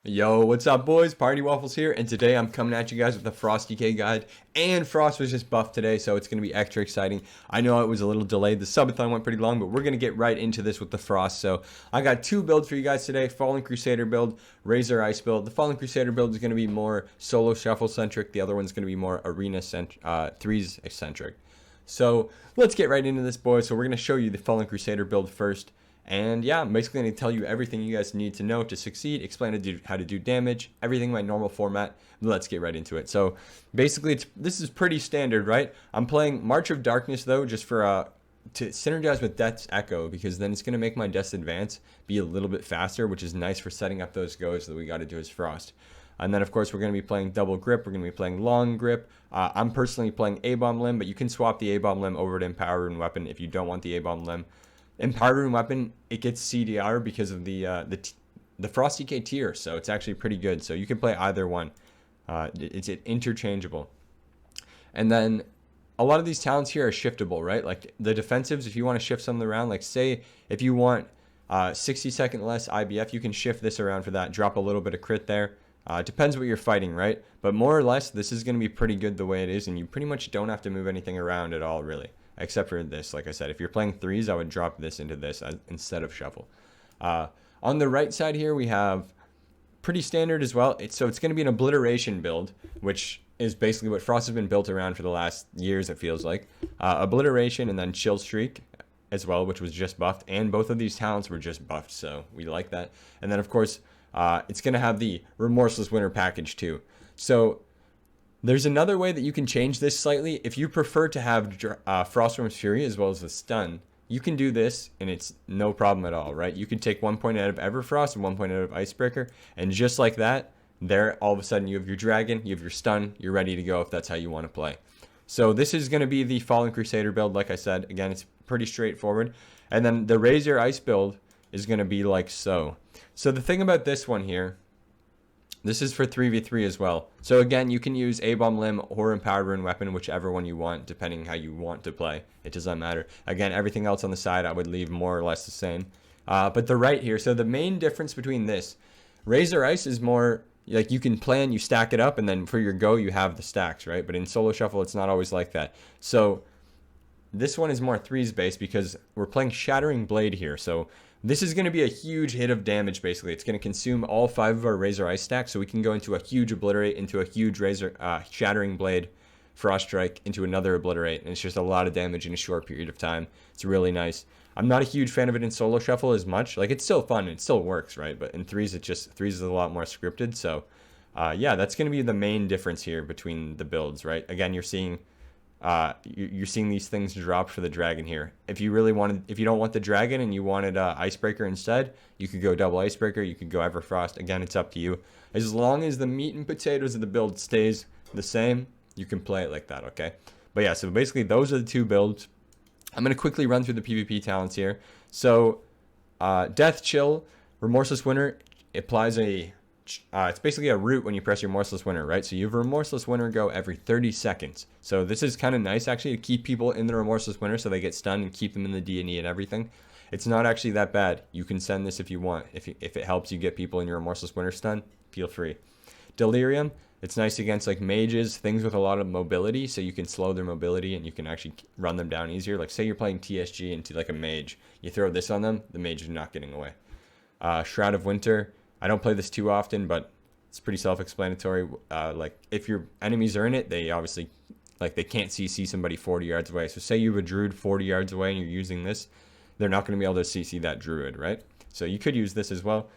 Yo, what's up, boys? Partywaffles here, and today I'm coming at you guys with the Frost DK guide. And Frost was just buffed today, so it's going to be extra exciting. I know it was a little delayed. The subathon went pretty long, but we're going to get right into this with the Frost. So I got two builds for you guys today: Fallen Crusader build, Razorice build. The Fallen Crusader build is going to be more solo shuffle centric. The other one's going to be more arena threes centric. So let's get right into this, boys. So we're going to show you the Fallen Crusader build first. And yeah, I'm basically going to tell you everything you guys need to know to succeed, explain how to do damage, everything in my normal format. Let's get right into it. So basically, this is pretty standard, right? I'm playing March of Darkness, though, just for to synergize with Death's Echo, because then it's going to make my Death's Advance be a little bit faster, which is nice for setting up those goes that we got to do as Frost. And then, of course, we're going to be playing Double Grip. We're going to be playing Long Grip. I'm personally playing A-Bomb Limb, but you can swap the A-Bomb Limb over to Empower Rune Weapon if you don't want the A-Bomb Limb. Empowered Rune Weapon, it gets CDR because of the Frost DK tier, so it's actually pretty good. So you can play either one. It's interchangeable. And then a lot of these talents here are shiftable, right? Like the defensives, if you want to shift something around, like say if you want 60-second less IBF, you can shift this around for that. Drop a little bit of crit there. Depends what you're fighting, right? But more or less, this is going to be pretty good the way it is, and you pretty much don't have to move anything around at all, really. Except for this, like I said, if you're playing threes, I would drop this into this instead of shuffle. On the right side here, we have pretty standard as well. So it's going to be an obliteration build, which is basically what Frost has been built around for the last years, it feels like. Obliteration and then chillstreak as well, which was just buffed. And both of these talents were just buffed, so we like that. And then, of course, it's going to have the Remorseless Winter package too. So there's another way that you can change this slightly. If you prefer to have Frostworm's Fury as well as the stun, you can do this and it's no problem at all, right? You can take 1 point out of Everfrost and 1 point out of Icebreaker, and just like that, there all of a sudden you have your dragon, you have your stun, you're ready to go if that's how you want to play. So this is going to be the Fallen Crusader build, like I said. Again, it's pretty straightforward. And then the Razor Ice build is going to be like so. So the thing about this one here, this is for 3v3 as well. So again, you can use A-Bomb Limb or Empowered Rune Weapon, whichever one you want, depending how you want to play. It doesn't matter. Again, everything else on the side I would leave more or less the same. But the right here, so the main difference between this, Razor Ice is more like you can plan, you stack it up, and then for your go, you have the stacks, right? But in Solo Shuffle, it's not always like that. So this one is more threes based because we're playing Shattering Blade here. So this is going to be a huge hit of damage, basically. It's going to consume all 5 of our Razor Ice stacks, so we can go into a huge Obliterate, into a huge Shattering Blade, Frost Strike, into another Obliterate, and it's just a lot of damage in a short period of time. It's really nice. I'm not a huge fan of it in Solo Shuffle as much. Like, it's still fun, it still works, right? But in threes, threes is a lot more scripted, so yeah, that's going to be the main difference here between the builds, right? Again, you're seeing these things drop for the dragon here. If you don't want the dragon and you wanted Icebreaker instead, you could go double Icebreaker, you could go Everfrost. Again, it's up to you. As long as the meat and potatoes of the build stays the same, you can play it like that, okay? But yeah, so basically those are the two builds. I'm going to quickly run through the PvP talents here. So Death Chill, Remorseless Winter applies it's basically a root when you press your Remorseless Winter, right? So you have Remorseless Winter go every 30 seconds. So this is kind of nice, actually, to keep people in the Remorseless Winter so they get stunned and keep them in the D&E and everything. It's not actually that bad. You can send this if you want. If it helps you get people in your Remorseless Winter stun, feel free. Delirium, it's nice against like mages, things with a lot of mobility, so you can slow their mobility and you can actually run them down easier. Like say you're playing TSG into like a mage. You throw this on them, the mage is not getting away. Shroud of Winter, I don't play this too often, but it's pretty self-explanatory. Like if your enemies are in it, they obviously they can't CC somebody 40 yards away. So say you have a druid 40 yards away and you're using this, they're not going to be able to CC that druid, right? So you could use this as well.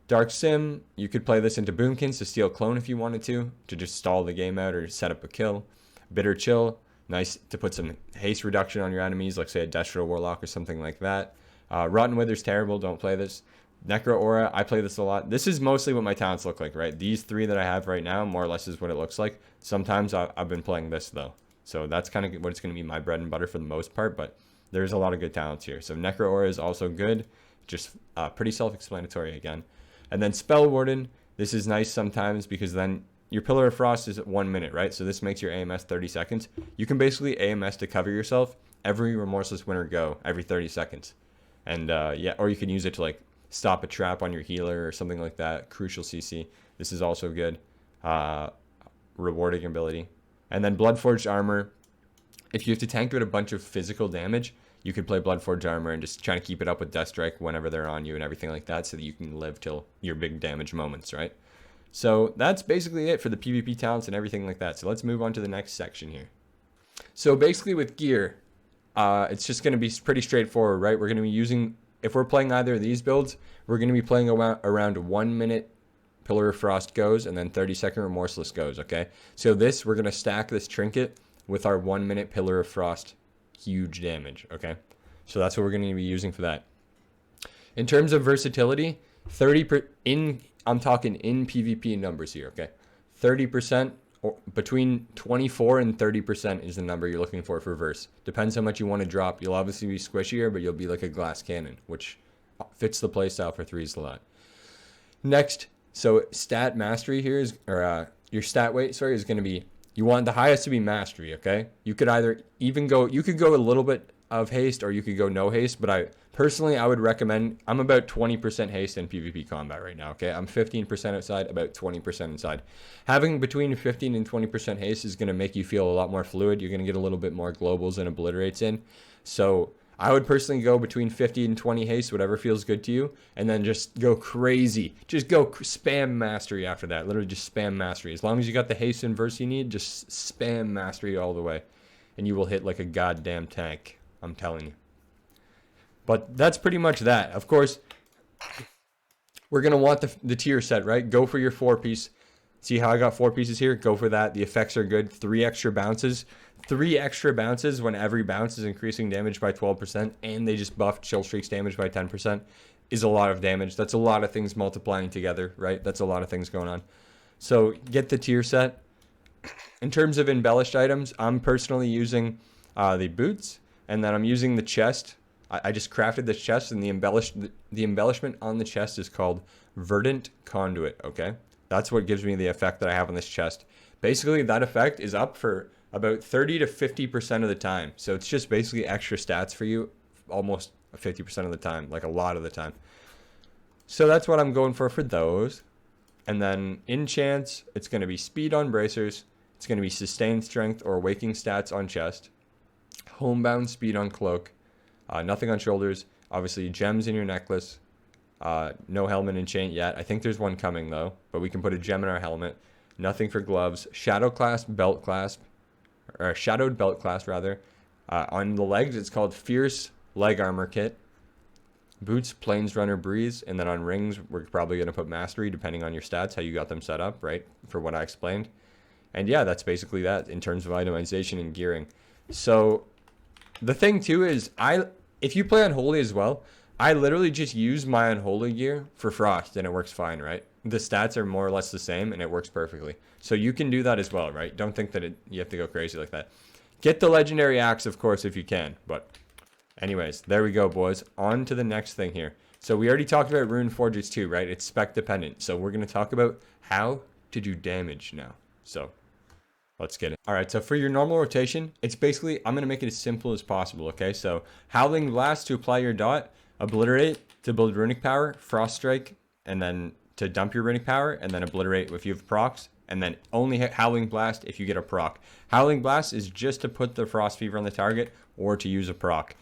Dark Sim, you could play this into Boomkins to steal clone if you wanted to just stall the game out or set up a kill. Bitter Chill, nice to put some haste reduction on your enemies, like say a Destro Warlock or something like that. Rotten Wither's terrible, don't play this. Necro Aura, I play this a lot. This is mostly what my talents look like, right? These 3 that I have right now, more or less is what it looks like. Sometimes I've been playing this, though. So that's kind of what it's going to be my bread and butter for the most part, but there's a lot of good talents here. So Necro Aura is also good, just pretty self-explanatory again. And then Spell Warden, this is nice sometimes because then your Pillar of Frost is at 1 minute, right? So this makes your AMS 30 seconds. You can basically AMS to cover yourself every Remorseless Winter go every 30 seconds. And yeah, or you can use it to like stop a trap on your healer or something like that. Crucial CC. This is also good. Rewarding ability. And then Bloodforged Armor. If you have to tank with a bunch of physical damage, you could play Bloodforged Armor and just try to keep it up with Deathstrike whenever they're on you and everything like that, so that you can live till your big damage moments, right? So that's basically it for the PvP talents and everything like that. So let's move on to the next section here. So basically with gear, it's just going to be pretty straightforward, right? We're going to be using, if we're playing either of these builds, we're going to be playing around 1 minute Pillar of Frost goes and then 30-second Remorseless goes, okay? So this, we're going to stack this trinket with our 1 minute Pillar of Frost huge damage, okay? So that's what we're going to be using for that. In terms of versatility, I'm talking in PvP numbers here, okay? 30%, or between 24 and 30% is the number you're looking for verse. Depends how much you want to drop. You'll obviously be squishier, but you'll be like a glass cannon, which fits the playstyle for threes a lot. Next, so stat mastery here is, or your stat weight, sorry, is going to be, you want the highest to be mastery, okay? You could either even go, you could go a little bit of haste or you could go no haste, but I would recommend, I'm about 20% haste in PvP combat right now, okay? I'm 15% outside, about 20% inside. Having between 15 and 20% haste is going to make you feel a lot more fluid. You're going to get a little bit more globals and obliterates in. So I would personally go between 50 and 20 haste, whatever feels good to you, and then just go crazy. Just go spam mastery after that. Literally just spam mastery. As long as you got the haste and verse you need, just spam mastery all the way. And you will hit like a goddamn tank. I'm telling you. But that's pretty much that. Of course, we're going to want the tier set, right? Go for your 4-piece. See how I got 4 pieces here? Go for that. The effects are good. 3 extra bounces. 3 extra bounces when every bounce is increasing damage by 12%, and they just buffed chillstreak's damage by 10%, is a lot of damage. That's a lot of things multiplying together, right? That's a lot of things going on. So get the tier set. In terms of embellished items, I'm personally using the boots, and then I'm using the chest. I just crafted this chest, and the embellishment on the chest is called Verdant Conduit, okay? That's what gives me the effect that I have on this chest. Basically, that effect is up for about 30 to 50% of the time. So it's just basically extra stats for you almost 50% of the time, like a lot of the time. So that's what I'm going for those. And then in chance, it's going to be speed on bracers. It's going to be sustained strength or waking stats on chest. Homebound speed on cloak. Nothing on shoulders. Obviously, gems in your necklace. No helmet enchant yet. I think there's one coming though, but we can put a gem in our helmet. Nothing for gloves. Shadow clasp, belt clasp, or shadowed belt clasp rather. On the legs, it's called Fierce Leg Armor Kit. Boots, Plains Runner Breeze, and then on rings, we're probably going to put Mastery depending on your stats, how you got them set up, right? For what I explained. And yeah, that's basically that in terms of itemization and gearing. So the thing too is, if you play Unholy as well, I literally just use my Unholy gear for Frost and it works fine, right? The stats are more or less the same and it works perfectly. So you can do that as well, right? Don't think that you have to go crazy like that. Get the Legendary Axe, of course, if you can. But anyways, there we go, boys. On to the next thing here. So we already talked about Rune Forges too, right? It's spec dependent. So we're going to talk about how to do damage now. So let's get it. All right, so for your normal rotation, it's basically, I'm going to make it as simple as possible, okay? So Howling Blast to apply your dot, Obliterate to build runic power, Frost Strike, and then to dump your runic power, and then Obliterate if you have procs, and then only Howling Blast if you get a proc. Howling Blast is just to put the Frost Fever on the target or to use a proc.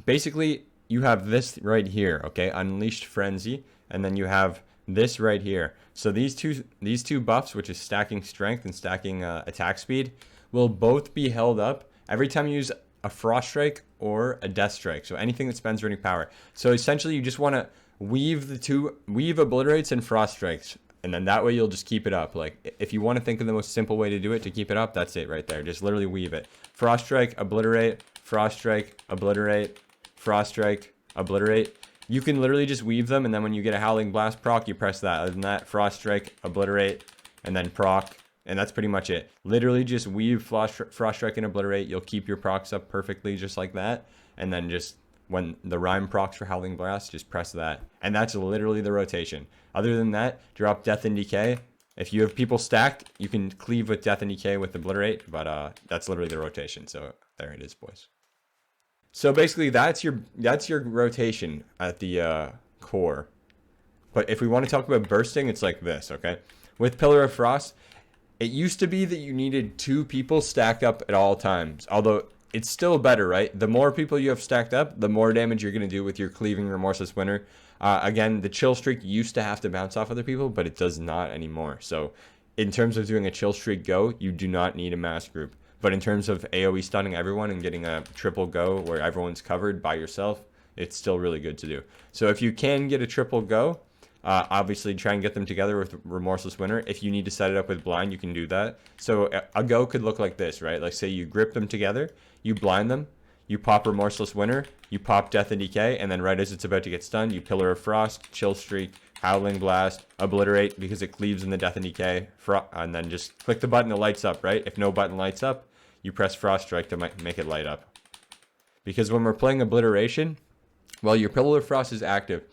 Basically, you have this right here, okay? Unleashed Frenzy, and then you have this right here. So these two buffs, which is stacking strength and stacking attack speed, will both be held up every time you use a Frost Strike or a Death Strike. So anything that spends runic power. So essentially, you just want to weave Obliterates and Frost Strikes, and then that way you'll just keep it up. Like if you want to think of the most simple way to do it to keep it up, that's it right there. Just literally weave it. Frost Strike, Obliterate, Frost Strike, Obliterate, Frost Strike, Obliterate. You can literally just weave them, and then when you get a Howling Blast proc, you press that. Other than that, Frost Strike, Obliterate, and then proc, and that's pretty much it. Literally just weave Frost Strike and Obliterate. You'll keep your procs up perfectly just like that, and then just when the rhyme procs for Howling Blast, just press that. And that's literally the rotation. Other than that, drop Death and Decay. If you have people stacked, you can cleave with Death and Decay with Obliterate, but that's literally the rotation. So there it is, boys. So basically, that's your rotation at the core. But if we want to talk about bursting, it's like this, okay? With Pillar of Frost, it used to be that you needed 2 people stacked up at all times. Although it's still better, right? The more people you have stacked up, the more damage you're going to do with your Cleaving Remorseless Winter. Again, the chill streak used to have to bounce off other people, but it does not anymore. So in terms of doing a chill streak go, you do not need a mass group. But in terms of AoE stunning everyone and getting a triple go where everyone's covered by yourself, it's still really good to do. So if you can get a triple go, obviously try and get them together with Remorseless Winter. If you need to set it up with blind, you can do that. So a go could look like this, right? Like say you grip them together, you blind them, you pop Remorseless Winter, you pop Death and Decay, and then right as it's about to get stunned, you Pillar of Frost, Chill Streak, Howling Blast, Obliterate because it cleaves in the Death and Decay, and then just click the button that lights up, right? If no button lights up, you press Frost Strike to make it light up. Because when we're playing Obliteration, well, your Pillar of Frost is active.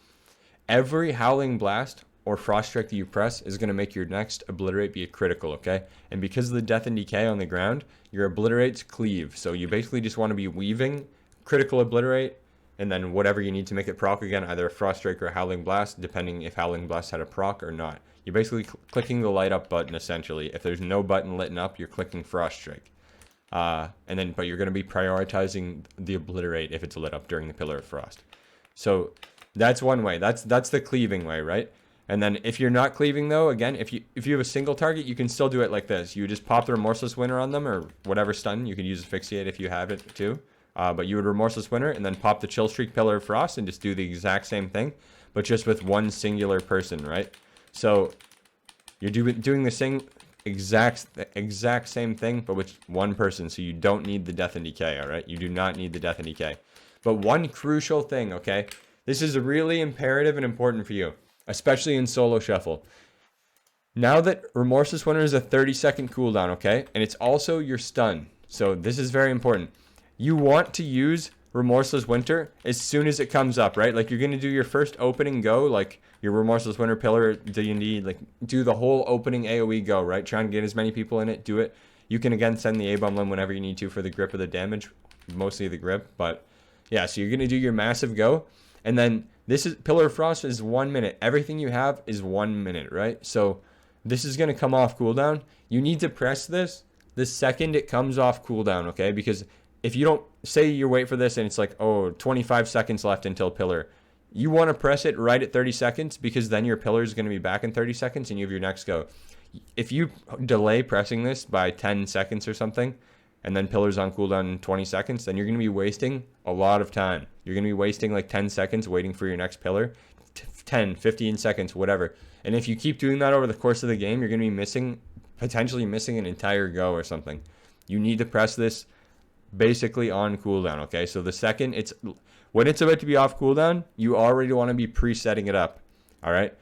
Every Howling Blast or Frost Strike that you press is going to make your next Obliterate be a critical, okay? And because of the Death and Decay on the ground, your Obliterates cleave. So you basically just want to be weaving critical Obliterate, and then whatever you need to make it proc again, either a Frost Strike or a Howling Blast, depending if Howling Blast had a proc or not. You're basically clicking the light up button, essentially. If there's no button lit up, you're clicking Frost Strike. But you're going to be prioritizing the Obliterate if it's lit up during the Pillar of Frost. So that's one way. That's the cleaving way, right? And then if you're not cleaving though, again, if you have a single target, you can still do it like this. You just pop the Remorseless Winter on them or whatever stun. You can use Asphyxiate if you have it too. But you would Remorseless Winter and then pop the Chill Streak Pillar of Frost and just do the exact same thing, but just with one singular person, right? So you're doing the same exact same thing, but with one person. So you don't need the Death and Decay, all right? You do not need the Death and Decay. But one crucial thing, okay? This is really imperative and important for you, especially in solo shuffle. Now that Remorseless Winter is a 30-second cooldown, okay? And it's also your stun. So this is very important. You want to use Remorseless Winter as soon as it comes up, right? Like you're going to do your first opening go, like your Remorseless Winter Pillar D&D, like do the whole opening AoE go, right? Try and get as many people in it, do it. You can again send the A-bomb limb whenever you need to for the grip or the damage, mostly the grip, but yeah, so you're going to do your massive go. And then this is Pillar of Frost is 1 minute. Everything you have is 1 minute, right? So this is going to come off cooldown. You need to press this the second it comes off cooldown, okay? Because if you don't, say you wait for this and it's like, oh, 25 seconds left until Pillar. You want to press it right at 30 seconds because then your Pillar is going to be back in 30 seconds and you have your next go. If you delay pressing this by 10 seconds or something, and then Pillar's on cooldown in 20 seconds, then you're going to be wasting a lot of time. You're going to be wasting like 10 seconds waiting for your next Pillar, 10, 15 seconds, whatever. And if you keep doing that over the course of the game, you're going to be potentially missing an entire go or something. You need to press this basically on cooldown, okay? So the second when it's about to be off cooldown, you already want to be presetting it up, all right?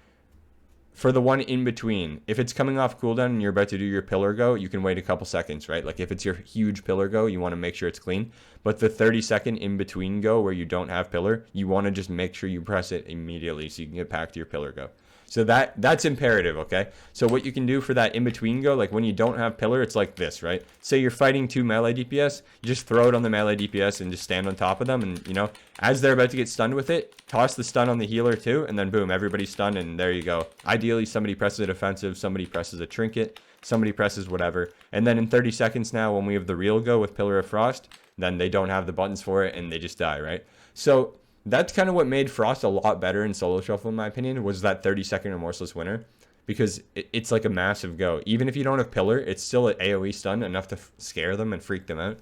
For the one in between, if it's coming off cooldown and you're about to do your Pillar go, you can wait a couple seconds, right? Like if it's your huge Pillar go, you want to make sure it's clean. But the 30-second in between go where you don't have Pillar, you want to just make sure you press it immediately so you can get back to your Pillar go. So that's imperative, okay? So what you can do for that in between go, like when you don't have Pillar, it's like this, right? Say you're fighting 2 melee DPS, you just throw it on the melee DPS and just stand on top of them, and you know, as they're about to get stunned with it, toss the stun on the healer too, and then boom, everybody's stunned, and there you go. Ideally, somebody presses a defensive, somebody presses a trinket, somebody presses whatever, and then in 30 seconds now, when we have the real go with Pillar of Frost, then they don't have the buttons for it and they just die, right? So that's kind of what made Frost a lot better in solo shuffle, in my opinion, was that 30-second Remorseless Winter, because it's like a massive go. Even if you don't have Pillar, it's still an AoE stun enough to scare them and freak them out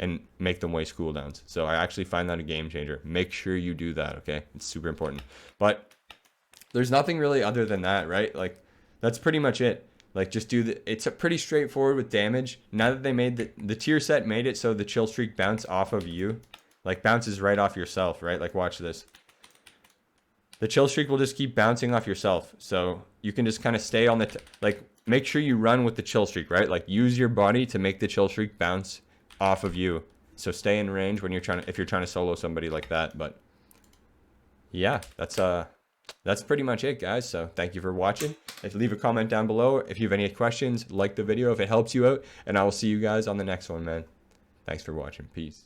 and make them waste cooldowns. So I actually find that a game changer. Make sure you do that, okay? It's super important. But there's nothing really other than that, right? Like that's pretty much it. Like just it's a pretty straightforward with damage. Now that they made the tier set made it so the Chill Streak bounce off of you. Like bounces right off yourself, right? Like watch this. The Chill Streak will just keep bouncing off yourself. So you can just kind of stay on like make sure you run with the Chill Streak, right? Like use your body to make the Chill Streak bounce off of you. So stay in range when if you're trying to solo somebody like that. But yeah, that's pretty much it, guys. So thank you for watching. Leave a comment down below if you have any questions. Like the video if it helps you out, and I will see you guys on the next one, man. Thanks for watching. Peace.